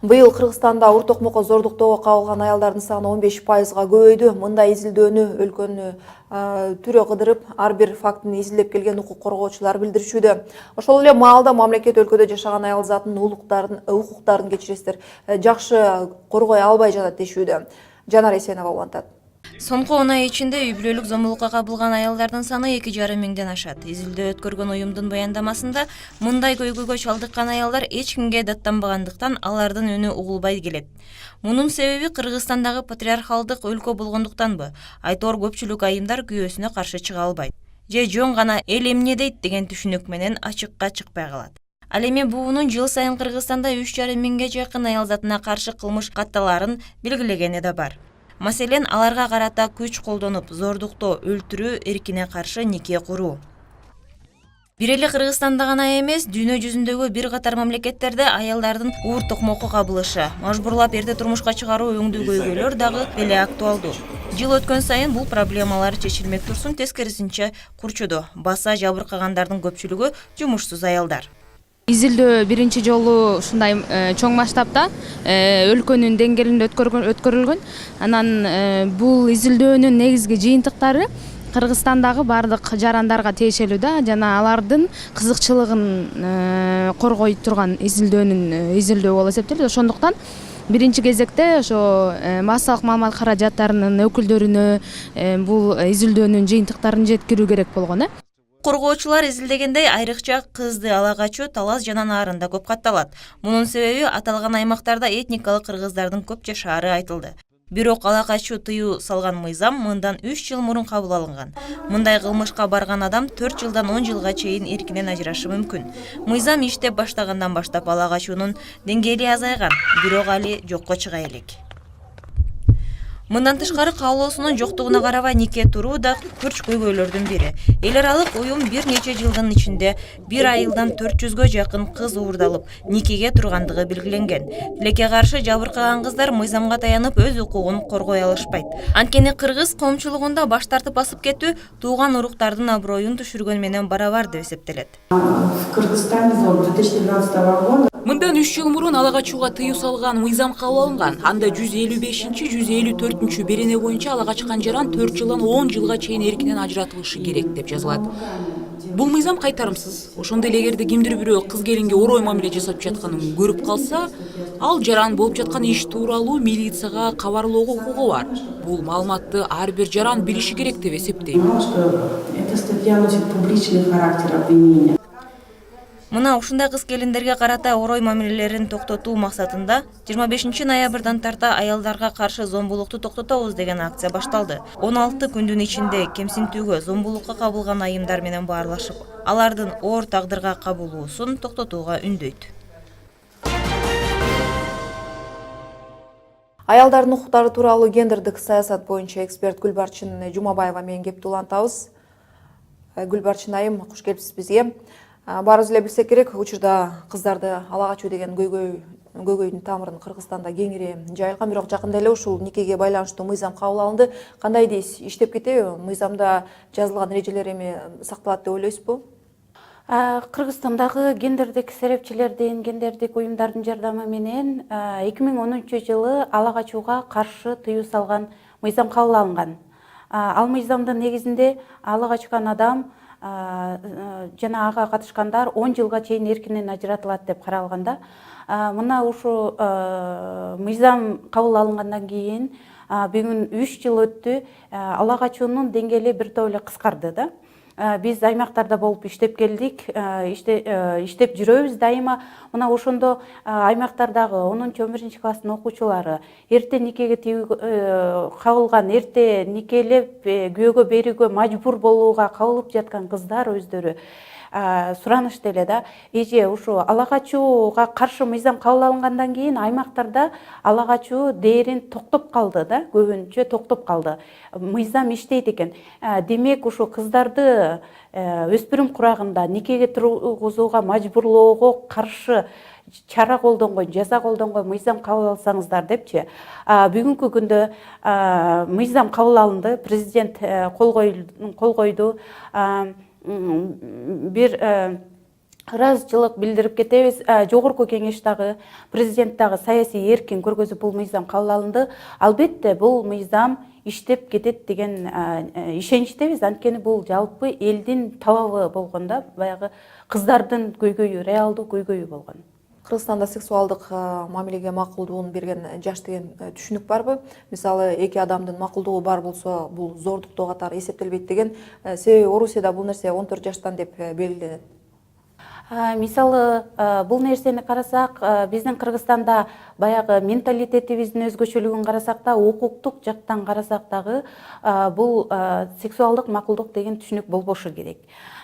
Быйыл Кыргызстанда ур токмокко зордуктоого кабылган аялдардын саны 15%-га көбөйдү. Мындай изилдөөнү өлкөнү түрө кыдырып, ар бир фактын изилдеп келген укук коргоочулар билдиришүүдө. Ошол эле маалда мамлекет өлкөдө жашаган аял затынын укуктарын кечиресиздер, жакшы коргой албай жатат дешүүдө. Жанар Эсенова улантат. Соңку 10 ай ичинде үй бүлөлүк зомбулукка кабылган аялдардын саны 2,5 миңден ашат. Изилдөө өткөргөн уюмдун баяндамасында мындай көйгөйгө чалдыккан аялдар эч кимге даттанбагандыктан алардын үнү угулбай келет. Мунун себеби Кыргызстандагы патриархалдык өлкө болгондуктанбы? Айтор көпчүлүк айымдар күйөөсүнө каршы чыга албайт. Же жөн гана эл эмне дейт деген түшүнүк менен ачыкка чыкпай калат. Ал эми буунун жыл сайын Кыргызстанда 3,5 миңге жакын аял затына каршы кылмыш катталарын белгилегени да бар. Маселен, аларга карата күч колдонуп, зордуктоо, өлтүрүү, эркине каршы нике куруу. Бир эле Кыргызстанда гана эмес, дүйнө жүзүндөгү бир катар мамлекеттерде аялдардын уур токмокко кабылышы, мажбурлап эрте турмушка чыгаруу өңдүү көйгөйлөр дагы эле актуалдуу. Жыл өткөн сайын бул проблемалар чечилмек турсун, тескерисинче курчуду. Баса жабыркагандардын көпчүлүгү жумушсуз аялдар. Изилдөө биринчи жолу ушундай чоң масштабта өлкөнүн деңгээлинде өткөрүлгөн. Анан бул изилдөөнүн негизги жыйынтыктары Кыргызстандагы бардык жарандарга тиешелүү да, жана алардын кызыкчылыгын коргой турган изилдөө болуп эсептелет. Ошондуктан биринчи кезекте ошо массалык маалымат каражаттарынын өкүлдөрүнө бул изилдөөнүн жыйынтыктарын жеткирүү керек болгон. Коргоочулар изилдегендей айрыкча кызды ала качуу, талас жана наарында көп катталат. Мунун себеби аталган аймактарда этникалык кыргыздардын көп жашаары айтылды. Бирок ала качуу тыюу салган мыйзам мындан 3 жыл мурун кабыл алынган. Мындай кылмышка барган адам 4 жылдан 10 жылга чейин эркинен ажырашы мүмкүн. Мыйзам иштеп баштагандан баштап ала качуунун деңгээли азайган, бирок али жокко чыга элек. Мындан тышкары каалоосунун жоктугуна карабай нике туруу да күрч көйгөйлөрдүн бири. Эл аралык уюм бир нече жылдын ичинде 1 айылдан 400гө жакын кыз уурдалып, никеге тургандыгы белгиленген. Тилекке каршы жабыркаган кыздар мыйзамга таянып өз укугун коргой алышпайт. Анткени кыргыз коомчулугунда баш тартып басып кетүү тууган уруктардын аброюн түшүргөн менен барабар деп эсептелет. В Кыргызстане с 2012 года Мындан 3 жыл мурун ала качууга тыюу салган мыйзам кабыл алынган. Анда 155-154 берене боюнча ала качкан жаран 4 жылдан 10 жылга чейин эркинен ажыратылышы керек деп жазылат. Бул мыйзам кайтарымсыз. Ошондой эле эгерде кимдир бирөө кыз келинге орой мамиле жасап жатканын көрүп калса, ал жаран болуп жаткан иш тууралуу милицияга кабарлоого укугу бар. Бул маалыматты ар бир жаран билиши керек деп эсептейм. эта статья носит публичный характер обвинения. Мына ушундай кыз келиндерге карата орой мамилелерин токтотуу максатында 25 ноябрдан тарта аялдарга каршы зомбулукту токтотобуз деген акция башталды. 16 күндүн ичинде кемсинтүүгө, зомбулукка кабылган айымдар менен баарлашып, алардын оор тагдырга кабылуусун токтотууга үндөйт. Аялдардын укуктары тууралуу гендердик саясат боюнча эксперт Гүлбарчын Жумабаева менен кепти улантабыз. Гүлбарчын айым, куш келипсиз бизге. Барыбыз эле билсек керек, учурда кыздарды ала качуу деген көйгөйдүн тамырын Кыргызстанда кеңири жайылган, бирок жакында эле ушул никеге байланыштуу мыйзам кабыл алынды. Кандай дейсиз, иштеп кетеби? Мыйзамда жазылган эрежелер эми сакталат деп ойлойсузбу? Кыргызстандагы гендердик серепчилердин, гендердик уюмдардын жардамы менен 2010-жылы ала качууга каршы тыюу салган мыйзам кабыл алынган. Ал мыйзамдын негизинде ала качкан адам жана ага катышкандар 10 жылга чейин эркинен ажыратылат деп каралганда. Мына ушу мыйзам кабыл алынгандан кийин бүгүн 3 жыл өттү, ала качуунун деңгээли бир топ эле кыскарды да. Биз аймактарда болуп иштеп келдик, иштеп жүрөбүз дайыма. Мына ошондо аймактардагы 10-11 класстын окуучулары эрте никеге кабылган, эрте никелеп күйөөгө берүүгө мажбур болууга кабылып жаткан кыздар өздөрү суранышты эле да. Эже ушу ала качууга каршы мыйзам кабыл алынгандан кийин аймактарда ала качуу дээрин токтоп калды да, көбүнчө токтоп калды. Мыйзам иштейт экен. Демек ушу кыздарды өспүрүм курагында никеге тургузууга мажбурлоого каршы чара колдонгон, жаза колдонгон мыйзам кабыл алсаңыздар депчи. Бүгүнкү күндө мыйзам кабыл алынды, президент кол койду. Бир ыраазычылык билдирип кетебиз. Жогорку кеңеш дагы, президент дагы саясий эркин көргөзүп бул мыйзам кабыл алынды. Албетте бул мыйзам иштеп кетет деген ишеничтебиз. Анткени бул жалпы элдин талабы болгон да, баягы кыздардын көйгөйү, реалдуу көйгөйү болгон. Кыргызстанда сексуалдык мамилеге макулдугун берген жаш деген түшүнүк барбы? Мисалы, эки адамдын макулдугу бар болсо, бул зордуктоо катары эсептелбейт деген. Себеби Орусияда бул нерсе 14 жаштан деп белгиленет. Мисалы, бул нерсени карасак, биздин Кыргызстанда баягы менталитетибиздин өзгөчөлүгүн карасак да, укуктук жактан карасак дагы бул сексуалдык макулдук деген түшүнүк болбошу керек.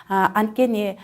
Анткени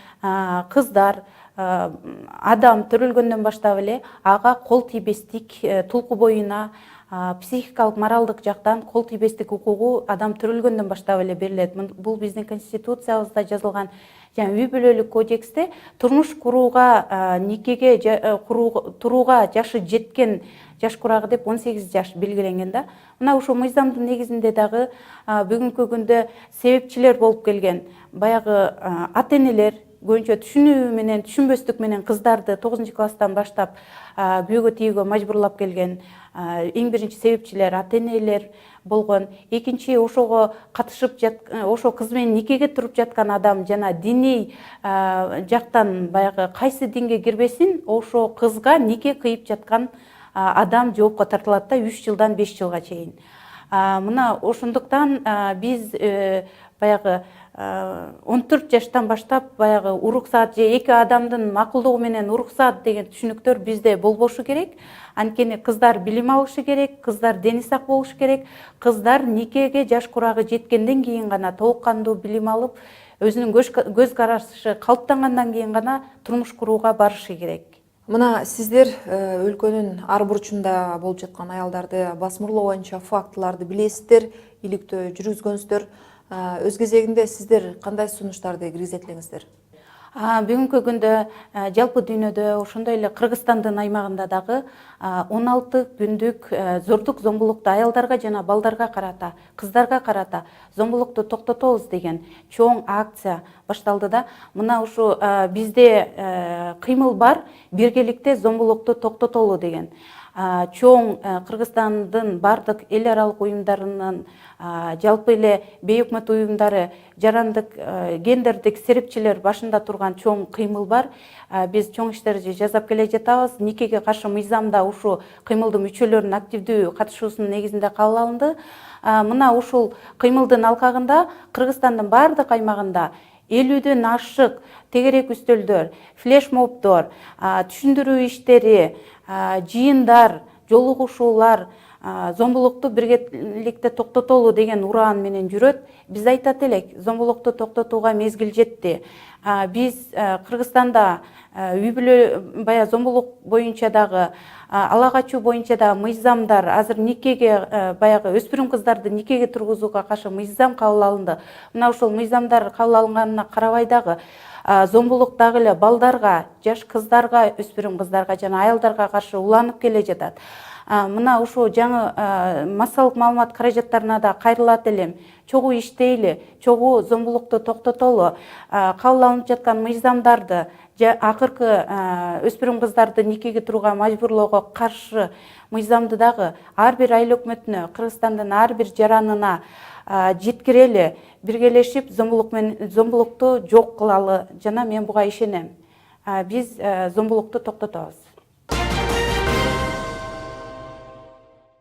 кыздар адам төрөлгөндөн баштап эле ага кол тийбестик, тулку боюна психикалык, моралдык жактан кол тийбестик укугу адам төрөлгөндөн баштап эле берилет. Бул биздин конституциябызда жазылган. Үй бүлөлүк кодексте турмуш курууга, никеге турууга жашы жеткен жаш курагы деп 18 жаш белгиленген да. Мына ушул мыйзамдын негизинде дагы бүгүнкү күндө себепчилер болуп келген баягы ата-энелер көбүнчө түшүнүү менен, түшүнбөстүк менен кыздарды 9 класстан баштап күйөөгө тийүүгө мажбурлап келген эң биринчи себепчилер ата-энелер болгон. Экинчи, ошого катышып ошо кыз менен никеге туруп жаткан адам жана диний жактан баягы кайсы динге кирбесин, ошо кызга нике кыйып жаткан адам жоопко тартылат да 3 жылдан 5 жылга чейин. Мына ошондуктан биз баягы 14 жаштан баштап баягы уруксаат же эки адамдын макулдугу менен уруксаат деген түшүнүктөр бизде болбошу керек. Анткени кыздар билим алышы керек, кыздар дени сак болушу керек. Кыздар никеге жаш курагы жеткенден кийин гана, толук кандуу билим алып, өзүнүн көз карашы калыптангандан кийин гана турмуш курууга барышы керек. Мына сиздер өлкөнүн ар бурчунда болуп жаткан аялдарды басмырлоо боюнча фактыларды билесиздер, иликтөө жүргүзгөнсүздөр. Өз кезегинде сиздер кандай сунуштарды киргизет элеңиздер? Бүгүнкү күндө жалпы дүйнөдө, ошондой эле Кыргызстандын аймагында дагы 16 күндүк зордук зомбулукту аялдарга жана балдарга карата, кыздарга карата зомбулукту токтотобуз деген чоң акция башталды да. Мына ушу бизде кыймыл бар, биргеликте зомбулукту токтотолу деген. Чоң Кыргызстандын бардык эл аралык уюмдарынын, жалпы эле бейөкмөт уюмдары, жарандык, гендердик серепчилер башында турган чоң кыймыл бар. Биз чоң иштерди жасап келе жатабыз. Никеге каршы мыйзамда ушу кыймылдын мүчөлөрүнүн активдүү катышуусунун негизинде кабыл алынды. Мына ушул кыймылдын алкагында Кыргызстандын бардык аймагында 50дөн ашык тегерек үстөлдөр, флешмобдор, түшүндүрүү иштери, жыйындар, жолугушуулар, зомбулукту биргеликте токтотолу деген ураан менен жүрөт. Биз айтат элек, зомбулукту токтотууга мезгил жетти. Биз Кыргызстанда үй бүлө бая зомбулук боюнча дагы, ала качуу боюнча да мыйзамдар, азыр никеге баягы өспүрүм кыздарды никеге тургузууга каршы мыйзам кабыл алынды. Мына ушул мыйзамдар кабыл алынганына карабай дагы зомбулук дагы эле балдарга, жаш кыздарга, өспүрүм кыздарга жана аялдарга каршы уланып келе жатат. Мына ушу жаңы массалык маалымат каражаттарына да кайрылат элем. Чогуу иштейли, чогуу зомбулукту токтотолу, кабыл алынып жаткан мыйзамдарды, акыркы өспүрүм кыздарды никеге турууга мажбурлоого каршы мыйзамды дагы ар бир айыл өкмөтүнө, Кыргызстандын ар бир жаранына жеткирели, биргелешип зомбулукту жок кылалы жана мен буга ишенем. Биз зомбулукту токтотобуз.